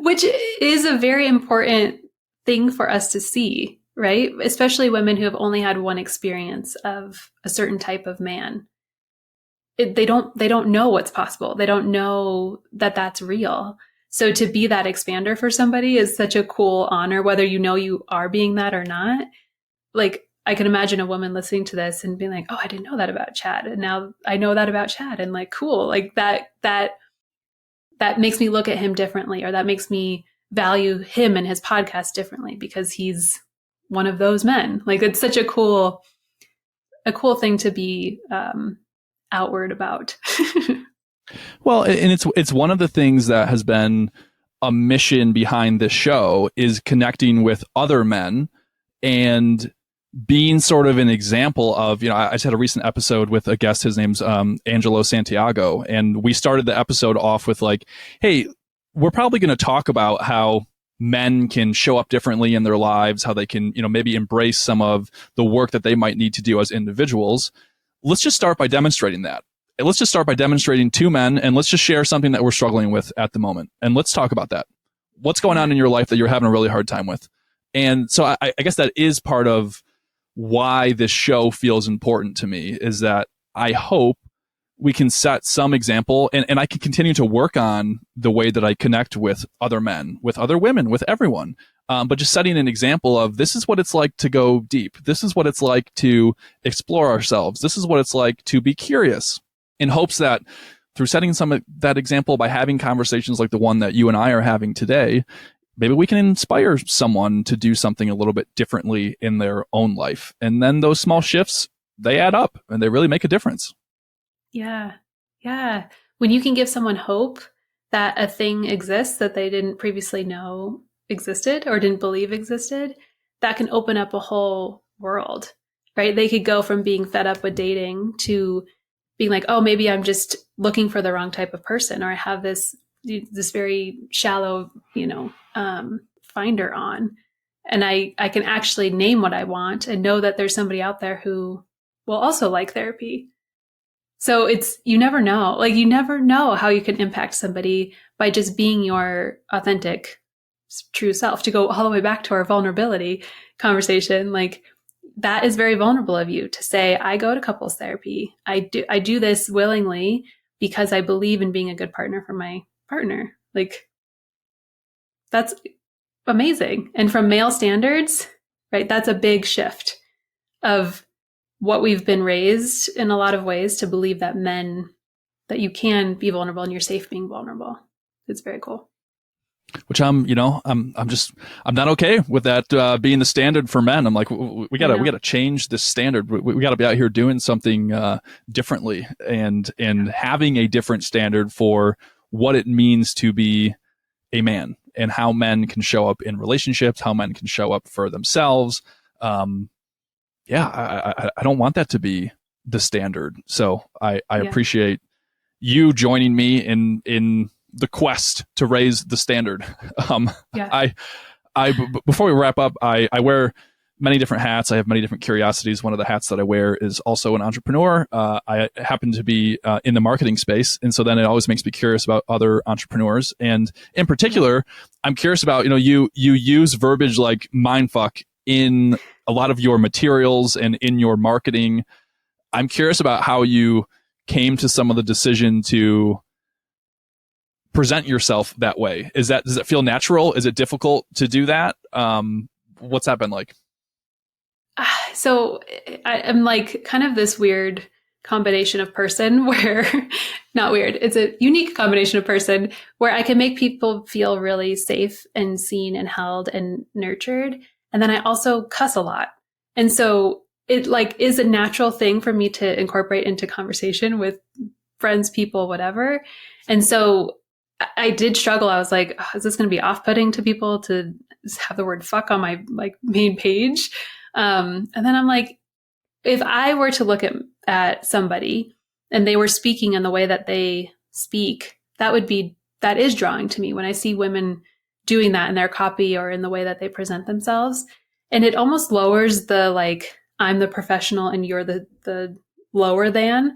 which is a very important thing for us to see. Right? Especially women who have only had one experience of a certain type of man. They don't know what's possible. They don't know that that's real. So to be that expander for somebody is such a cool honor, whether you are being that or not. Like I can imagine a woman listening to this and being like, oh, I didn't know that about Chad. And now I know that about Chad, and like, cool. Like that makes me look at him differently, or that makes me value him and his podcast differently because he's one of those men. Like it's such a cool thing to be outward about. Well, and it's one of the things that has been a mission behind this show is connecting with other men and being sort of an example of, I just had a recent episode with a guest, his name's Angelo Santiago, and we started the episode off with like, hey, we're probably going to talk about how men can show up differently in their lives, how they can, maybe embrace some of the work that they might need to do as individuals. Let's just start by demonstrating that. And let's just start by demonstrating two men, and let's just share something that we're struggling with at the moment. And let's talk about that. What's going on in your life that you're having a really hard time with? And so I guess that is part of why this show feels important to me, is that I hope we can set some example, and I can continue to work on the way that I connect with other men, with other women, with everyone. But just setting an example of this is what it's like to go deep. This is what it's like to explore ourselves. This is what it's like to be curious, in hopes that through setting some of that example by having conversations like the one that you and I are having today, maybe we can inspire someone to do something a little bit differently in their own life. And then those small shifts, they add up and they really make a difference. Yeah. Yeah. When you can give someone hope that a thing exists that they didn't previously know existed or didn't believe existed, that can open up a whole world, right? They could go from being fed up with dating to being like, oh, maybe I'm just looking for the wrong type of person, or I have this very shallow, finder on, and I can actually name what I want and know that there's somebody out there who will also like therapy. So you never know. Like you never know how you can impact somebody by just being your authentic, true self. To go all the way back to our vulnerability conversation, like that is very vulnerable of you to say, I go to couples therapy. I do this willingly because I believe in being a good partner for my partner. Like that's amazing. And from male standards, right, that's a big shift of what we've been raised in a lot of ways to believe that you can be vulnerable and you're safe being vulnerable. It's very cool. Which I'm not okay with that being the standard for men. I'm like, we gotta change this standard. We gotta be out here doing something differently and having a different standard for what it means to be a man and how men can show up in relationships, how men can show up for themselves. I don't want that to be the standard. So I appreciate you joining me in the quest to raise the standard. Before we wrap up, I wear many different hats. I have many different curiosities. One of the hats that I wear is also an entrepreneur. I happen to be in the marketing space. And so then it always makes me curious about other entrepreneurs. And in particular, I'm curious about, you use verbiage like mindfuck in a lot of your materials and in your marketing. I'm curious about how you came to some of the decision to present yourself that way. Does it feel natural? Is it difficult to do that? What's that been like? So I'm like kind of this weird combination of person where, not weird, it's a unique combination of person where I can make people feel really safe and seen and held and nurtured. And then I also cuss a lot. And so it like is a natural thing for me to incorporate into conversation with friends, people, whatever. And so I did struggle. I was like, is this going to be off-putting to people to have the word fuck on my like main page? And then I'm like, if I were to look at somebody and they were speaking in the way that they speak, that is drawing to me when I see women doing that in their copy or in the way that they present themselves. And it almost lowers the, like, I'm the professional and you're the lower than.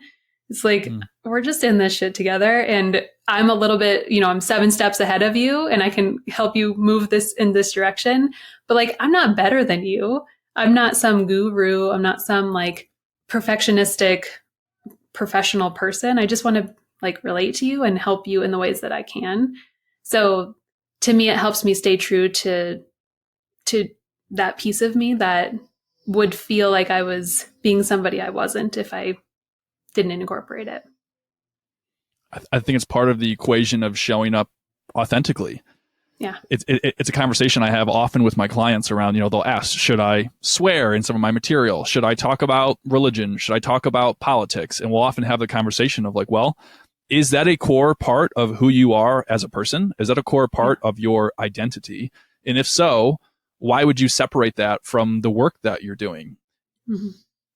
It's like, we're just in this shit together. And I'm a little bit, I'm 7 steps ahead of you and I can help you move this in this direction. But like, I'm not better than you. I'm not some guru. I'm not some like perfectionistic professional person. I just want to like relate to you and help you in the ways that I can. So to me, it helps me stay true to that piece of me that would feel like I was being somebody I wasn't if I didn't incorporate it. I think it's part of the equation of showing up authentically. Yeah. It's a conversation I have often with my clients around, they'll ask, should I swear in some of my material? Should I talk about religion? Should I talk about politics? And we'll often have the conversation of like, well, is that a core part of who you are as a person? Is that a core part of your identity? And if so, why would you separate that from the work that you're doing? Mm-hmm.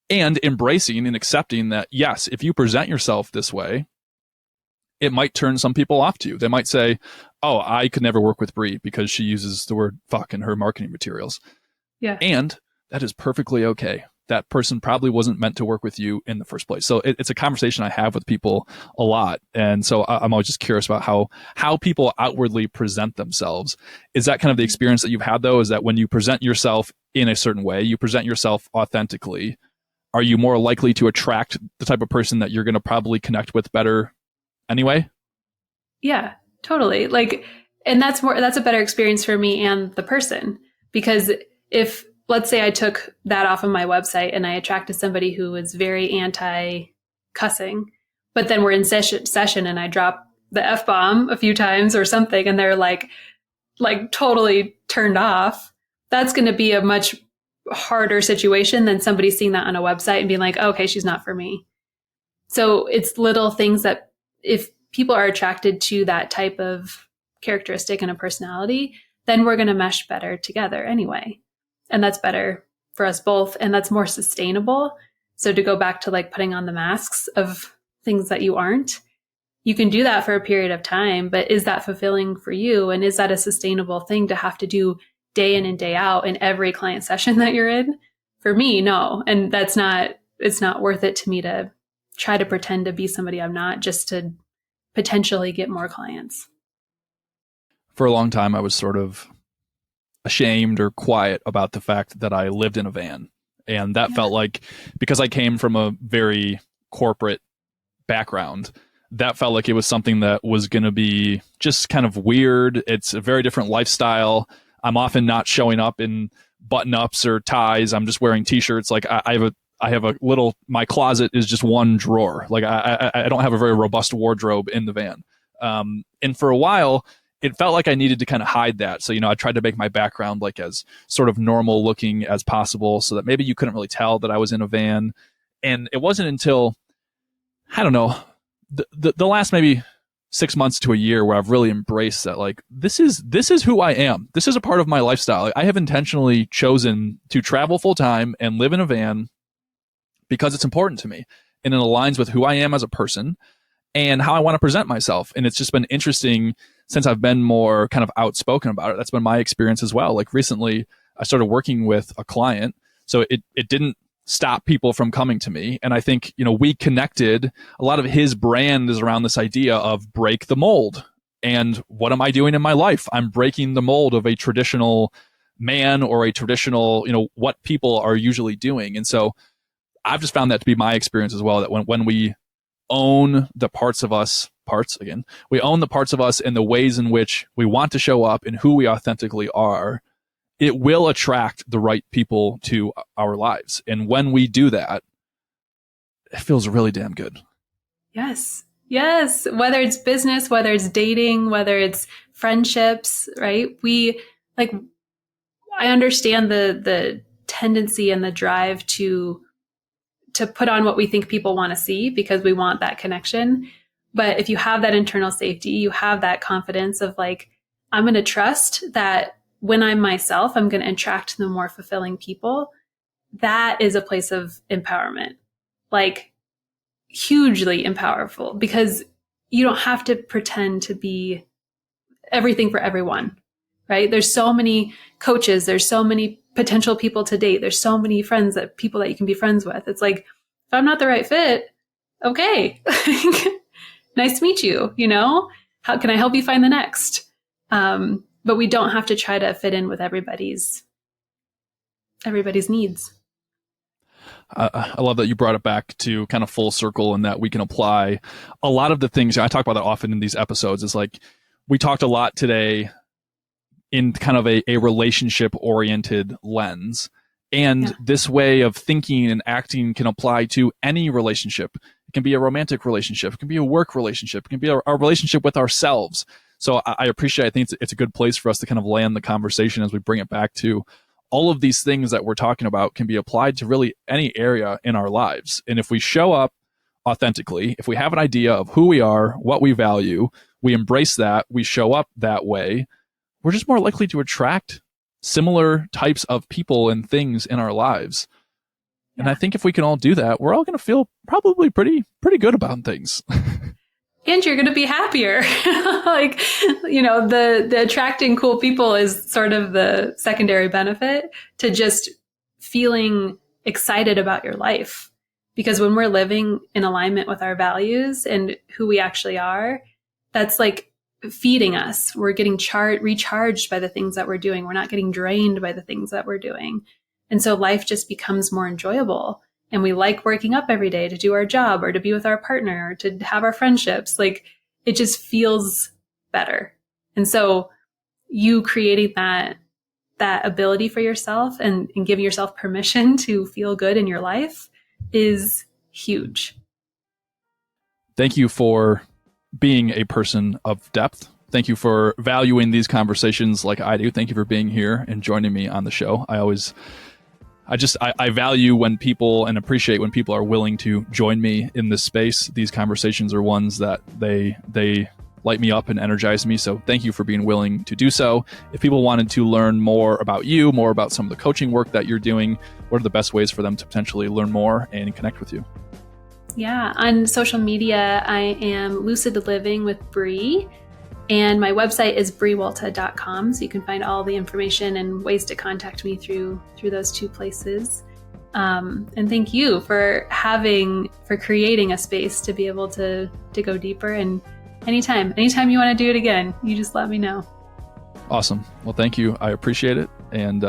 And embracing and accepting that, yes, if you present yourself this way, it might turn some people off to you. They might say, oh, I could never work with Bre because she uses the word fuck in her marketing materials. Yeah. And that is perfectly okay. That person probably wasn't meant to work with you in the first place. So it's a conversation I have with people a lot. And so I'm always just curious about how people outwardly present themselves. Is that kind of the experience that you've had, though? Is that when you present yourself in a certain way, you present yourself authentically, are you more likely to attract the type of person that you're going to probably connect with better anyway? Yeah, totally. Like, and that's a better experience for me and the person, because if, let's say I took that off of my website and I attracted somebody who was very anti-cussing, but then we're in session and I drop the F-bomb a few times or something and they're like totally turned off, that's going to be a much harder situation than somebody seeing that on a website and being like, oh, okay, she's not for me. So it's little things that if people are attracted to that type of characteristic and a personality, then we're going to mesh better together anyway. And that's better for us both. And that's more sustainable. So to go back to like putting on the masks of things that you aren't, you can do that for a period of time, but is that fulfilling for you? And is that a sustainable thing to have to do day in and day out in every client session that you're in? For me, no. And it's not worth it to me to try to pretend to be somebody I'm not just to potentially get more clients. For a long time, I was sort of ashamed or quiet about the fact that I lived in a van. And that felt like, because I came from a very corporate background, that felt like it was something that was going to be just kind of weird. It's a very different lifestyle. I'm often not showing up in button-ups or ties. I'm just wearing t-shirts. Like I have a little, my closet is just one drawer. Like I don't have a very robust wardrobe in the van. And for a while, it felt like I needed to kind of hide that. So, I tried to make my background like as sort of normal looking as possible so that maybe you couldn't really tell that I was in a van. And it wasn't until, I don't know, the last maybe 6 months to a year where I've really embraced that, like, this is who I am. This is a part of my lifestyle. Like, I have intentionally chosen to travel full time and live in a van because it's important to me and it aligns with who I am as a person and how I want to present myself. And it's just been interesting since I've been more kind of outspoken about it. That's been my experience as well. Like recently I started working with a client, so it didn't stop people from coming to me. And I think, we connected. A lot of his brand is around this idea of break the mold. And what am I doing in my life? I'm breaking the mold of a traditional man or a traditional, what people are usually doing. And so I've just found that to be my experience as well, that when we own the parts of us, we own the parts of us and the ways in which we want to show up and who we authentically are, it will attract the right people to our lives. And when we do that, it feels really damn good. Yes. Yes. Whether it's business, whether it's dating, whether it's friendships, right? I understand the tendency and the drive to put on what we think people want to see because we want that connection. But if you have that internal safety, you have that confidence of like, I'm going to trust that when I'm myself, I'm going to attract the more fulfilling people. That is a place of empowerment, like hugely powerful, because you don't have to pretend to be everything for everyone, right? There's so many coaches. There's so many potential people to date. There's so many people that you can be friends with. It's like, if I'm not the right fit, okay. Nice to meet you. How can I help you find the next? But we don't have to try to fit in with everybody's needs. I love that you brought it back to kind of full circle and that we can apply a lot of the things. I talk about that often in these episodes. Is like, we talked a lot today in kind of a relationship oriented lens. And this way of thinking and acting can apply to any relationship. It can be a romantic relationship. It can be a work relationship. It can be a relationship with ourselves. So I appreciate, I think it's a good place for us to kind of land the conversation as we bring it back to all of these things that we're talking about can be applied to really any area in our lives. And if we show up authentically, if we have an idea of who we are, what we value, we embrace that, we show up that way, we're just more likely to attract similar types of people and things in our lives. And I think if we can all do that, we're all going to feel probably pretty good about things. And you're going to be happier. The attracting cool people is sort of the secondary benefit to just feeling excited about your life. Because when we're living in alignment with our values and who we actually are, that's like feeding us. We're getting recharged by the things that we're doing. We're not getting drained by the things that we're doing. And so life just becomes more enjoyable. And we like waking up every day to do our job or to be with our partner or to have our friendships. Like, it just feels better. And so you creating that ability for yourself and giving yourself permission to feel good in your life is huge. Thank you for being a person of depth. Thank you for valuing these conversations like I do. Thank you for being here and joining me on the show. I value when people and appreciate when people are willing to join me in this space. These conversations are ones that they light me up and energize me. So thank you for being willing to do so. If people wanted to learn more about you, more about some of the coaching work that you're doing, what are the best ways for them to potentially learn more and connect with you? Yeah, on social media, I am Lucid Living with Bre, and my website is brewolta.com. So you can find all the information and ways to contact me through those two places. And thank you for creating a space to be able to go deeper. And anytime you want to do it again, you just let me know. Awesome. Well, thank you. I appreciate it. And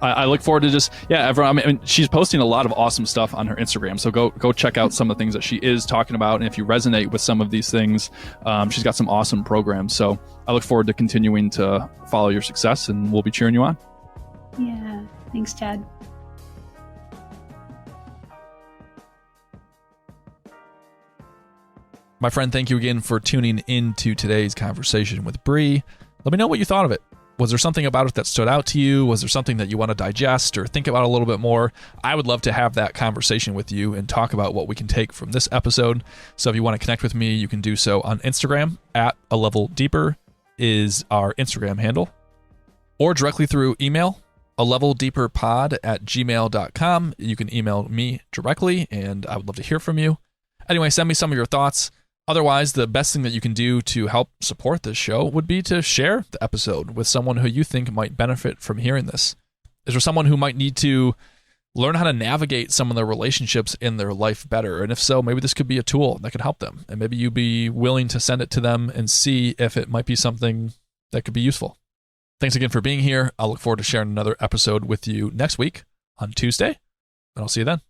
I look forward to just, everyone. I mean, she's posting a lot of awesome stuff on her Instagram. So go check out some of the things that she is talking about. And if you resonate with some of these things, she's got some awesome programs. So I look forward to continuing to follow your success, and we'll be cheering you on. Yeah. Thanks, Chad. My friend, thank you again for tuning into today's conversation with Bre. Let me know what you thought of it. Was there something about it that stood out to you? Was there something that you want to digest or think about a little bit more? I would love to have that conversation with you and talk about what we can take from this episode. So if you want to connect with me, you can do so on Instagram at A Level Deeper is our Instagram handle, or directly through email, aleveldeeperpod@gmail.com. You can email me directly, and I would love to hear from you. Anyway, send me some of your thoughts. Otherwise, the best thing that you can do to help support this show would be to share the episode with someone who you think might benefit from hearing this. Is there someone who might need to learn how to navigate some of the relationships in their life better? And if so, maybe this could be a tool that could help them. And maybe you'd be willing to send it to them and see if it might be something that could be useful. Thanks again for being here. I'll look forward to sharing another episode with you next week on Tuesday, and I'll see you then.